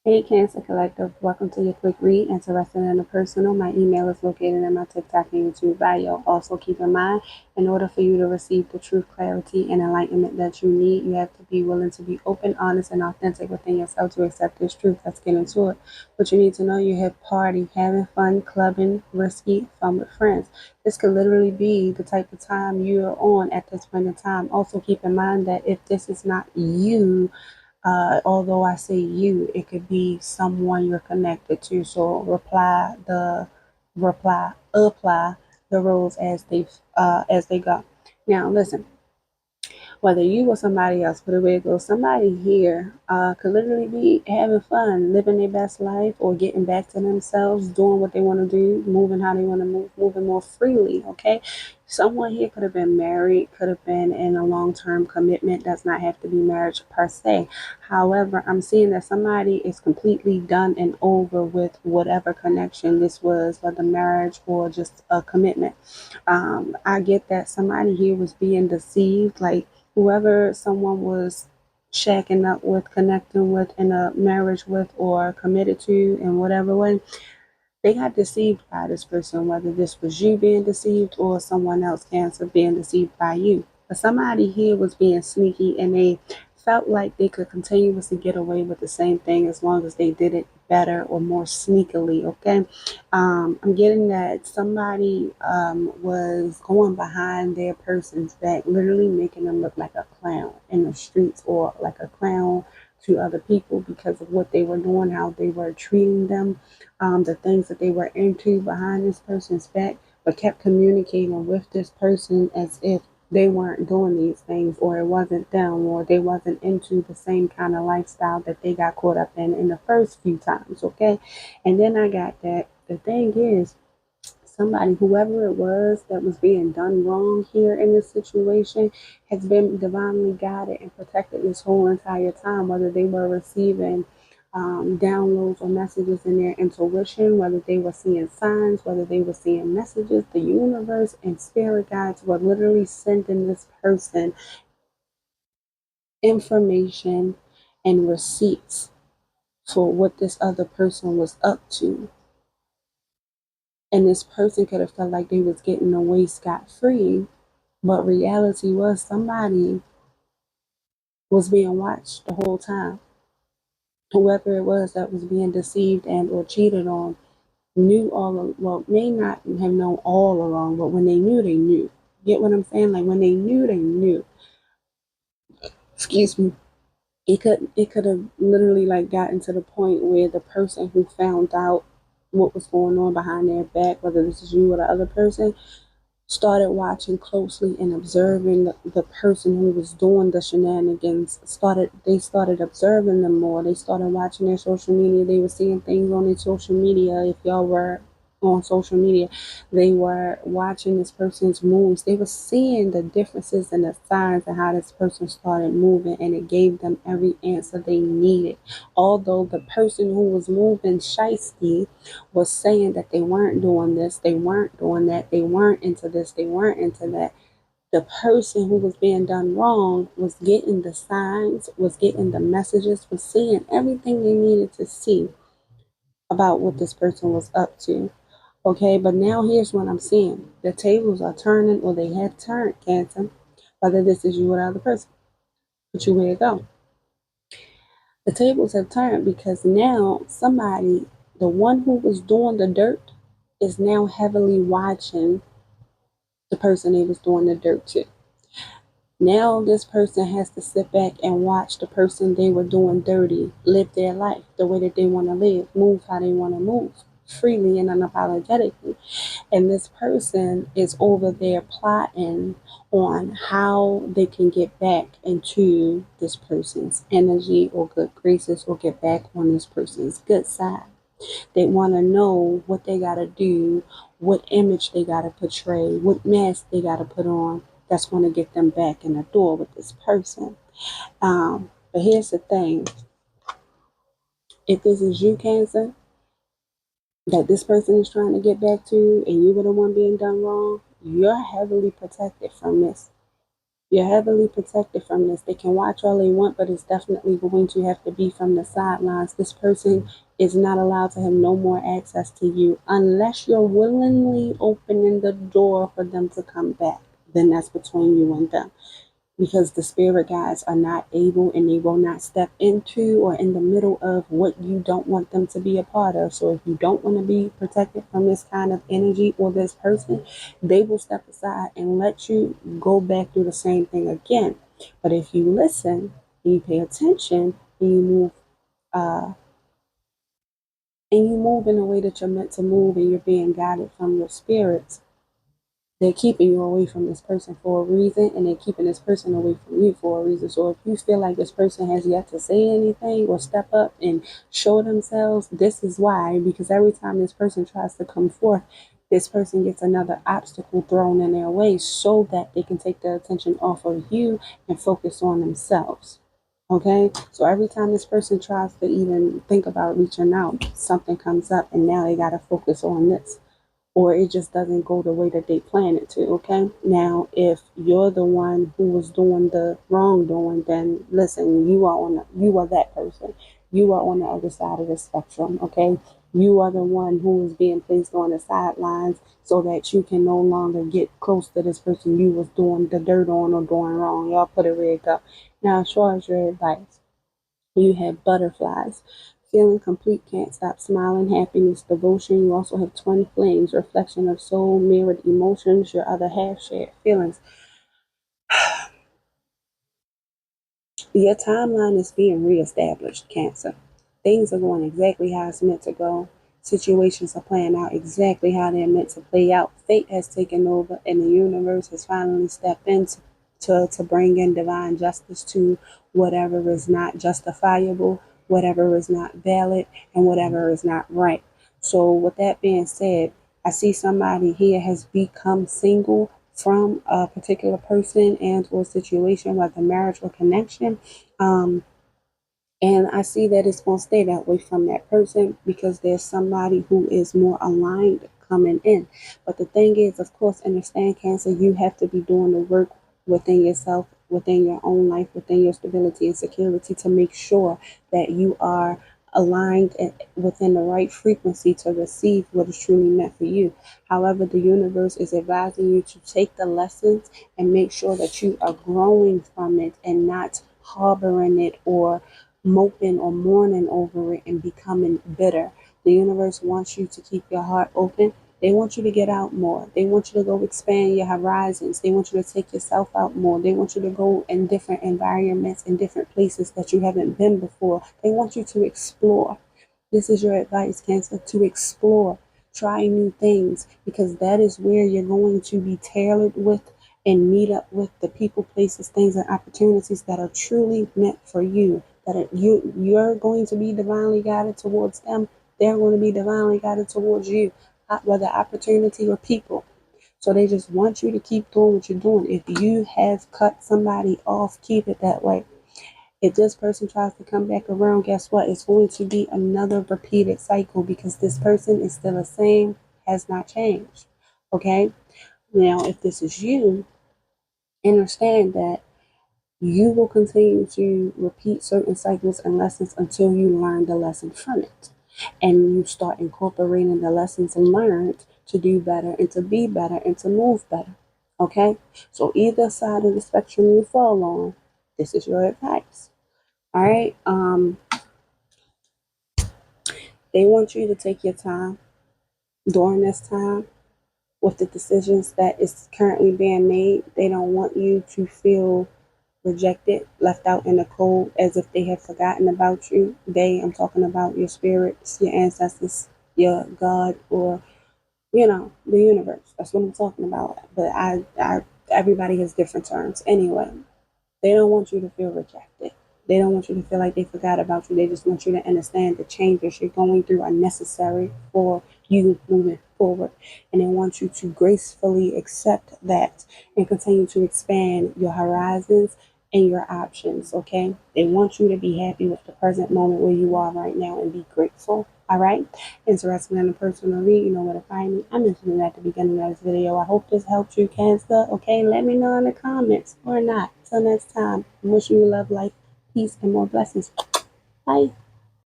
Hey Cancer Collective, welcome to your quick read. Interested in the personal, my email is located in my TikTok and YouTube bio. Also keep in mind, in order for you to receive the truth, clarity, and enlightenment that you need, you have to be willing to be open, honest, and authentic within yourself to accept this truth. Let's get into it. What you need to know, you have party, having fun, clubbing, risky, fun with friends. This could literally be the type of time you're on at this point in time. Also keep in mind that if this is not you, although I say you, it could be someone you're connected to. So apply the rules as they go. Now listen, whether you or somebody else, but the way it goes, somebody here could literally be having fun, living their best life, or getting back to themselves, doing what they want to do, moving how they want to move, moving more freely. Okay, someone here could have been married, could have been in a long-term commitment. Does not have to be marriage per se. However, I'm seeing that somebody is completely done and over with whatever connection this was, whether marriage or just a commitment. I get that somebody here was being deceived, like whoever someone was shacking up with, connecting with, in a marriage with, or committed to in whatever way, they got deceived by this person, whether this was you being deceived or someone else, Cancer, being deceived by you. But somebody here was being sneaky and they felt like they could continuously get away with the same thing as long as they did it better or more sneakily. Okay. I'm getting that somebody was going behind their person's back, literally making them look like a clown in the streets or like a clown to other people because of what they were doing, how they were treating them, the things that they were into behind this person's back, but kept communicating with this person as if they weren't doing these things, or it wasn't them, or they wasn't into the same kind of lifestyle that they got caught up in the first few times. Okay. And then I got that the thing is, somebody, whoever it was that was being done wrong here in this situation, has been divinely guided and protected this whole entire time, whether they were receiving downloads or messages in their intuition, whether they were seeing signs, whether they were seeing messages. The universe and spirit guides were literally sending this person information and receipts for what this other person was up to. And this person could have felt like they was getting away scot free, but reality was somebody was being watched the whole time. Whoever it was that was being deceived and or cheated on knew well, may not have known all along, but when they knew, they knew. Get what I'm saying? Like when they knew, they knew. Excuse me. It could have literally like gotten to the point where the person who found out what was going on behind their back, whether this is you or the other person, started watching closely and observing the person who was doing the shenanigans. They started observing them more. They started watching their social media. They were seeing things on their social media. If y'all were on social media, they were watching this person's moves. They were seeing the differences and the signs and how this person started moving, and it gave them every answer they needed. Although the person who was moving shisty was saying that they weren't doing this, they weren't doing that, they weren't into this, they weren't into that. The person who was being done wrong was getting the signs, was getting the messages, was seeing everything they needed to see about what this person was up to. Okay, but now here's what I'm seeing. The tables are turning, or they have turned, Cancer. Whether this is you or the other person, but you where to go. The tables have turned because now somebody, the one who was doing the dirt, is now heavily watching the person they was doing the dirt to. Now this person has to sit back and watch the person they were doing dirty live their life the way that they want to live, move how they want to move, freely and unapologetically. And this person is over there plotting on how they can get back into this person's energy or good graces, or get back on this person's good side. They want to know what they got to do, what image they got to portray, what mask they got to put on that's going to get them back in the door with this person. But here's the thing, if this is you, Cancer, that this person is trying to get back to, and you were the one being done wrong, you're heavily protected from this. You're heavily protected from this. They can watch all they want, but it's definitely going to have to be from the sidelines. This person is not allowed to have no more access to you unless you're willingly opening the door for them to come back. Then that's between you and them, because the spirit guides are not able and they will not step into or in the middle of what you don't want them to be a part of. So if you don't want to be protected from this kind of energy or this person, they will step aside and let you go back through the same thing again. But if you listen and you pay attention and uh you move in the way that you're meant to move and you're being guided from your spirits, they're keeping you away from this person for a reason, and they're keeping this person away from you for a reason. So if you feel like this person has yet to say anything or step up and show themselves, this is why. Because every time this person tries to come forth, this person gets another obstacle thrown in their way so that they can take their attention off of you and focus on themselves. Okay, so every time this person tries to even think about reaching out, something comes up, and now they got to focus on this, or it just doesn't go the way that they plan it to. Okay. Now, if you're the one who was doing the wrongdoing, then listen, you are that person. You are on the other side of the spectrum. Okay. You are the one who is being placed on the sidelines so that you can no longer get close to this person you was doing the dirt on or doing wrong. Y'all put it where it go. Now, as far as your advice, you have butterflies. Feeling complete, can't stop smiling, happiness, devotion. You also have twin flames, reflection of soul, mirrored emotions, your other half shared feelings. Your timeline is being reestablished, Cancer. Things are going exactly how it's meant to go. Situations are playing out exactly how they're meant to play out. Fate has taken over, and the universe has finally stepped in to bring in divine justice to whatever is not justifiable, whatever is not valid, and whatever is not right. So, with that being said, I see somebody here has become single from a particular person and or situation, whether marriage or connection. Um, and I see that it's going to stay that way from that person because there's somebody who is more aligned coming in. But the thing is, of course, understand, Cancer, you have to be doing the work within yourself, within your own life, within your stability and security to make sure that you are aligned within the right frequency to receive what is truly meant for you. However, the universe is advising you to take the lessons and make sure that you are growing from it and not harboring it or moping or mourning over it and becoming bitter. The universe wants you to keep your heart open. They want you to get out more. They want you to go expand your horizons. They want you to take yourself out more. They want you to go in different environments and different places that you haven't been before. They want you to explore. This is your advice, Cancer, to explore. Try new things because that is where you're going to be tailored with and meet up with the people, places, things, and opportunities that are truly meant for you. You're going to be divinely guided towards them. They're going to be divinely guided towards you, whether opportunity or people. So they just want you to keep doing what you're doing. If you have cut somebody off, keep it that way. If this person tries to come back around, guess what? It's going to be another repeated cycle because this person is still the same, has not changed. Okay? Now, if this is you, understand that you will continue to repeat certain cycles and lessons until you learn the lesson from it. And you start incorporating the lessons learned to do better and to be better and to move better. Okay? So, either side of the spectrum you fall on, this is your advice. All right? They want you to take your time during this time with the decisions that is currently being made. They don't want you to feel rejected, left out in the cold, as if they have forgotten about you. I'm talking about your spirits, your ancestors, your God, or the universe. That's what I'm talking about. But everybody has different terms. Anyway, they don't want you to feel rejected. They don't want you to feel like they forgot about you. They just want you to understand the changes you're going through are necessary for you moving forward. And they want you to gracefully accept that and continue to expand your horizons and your options, okay? They want you to be happy with the present moment where you are right now and be grateful. All right. Interested in a personal read, you know where to find me. I mentioned it at the beginning of this video. I hope this helped you, Cancer. Okay, let me know in the comments or not. Till next time, I'm wishing you love, life, peace, and more blessings. Bye.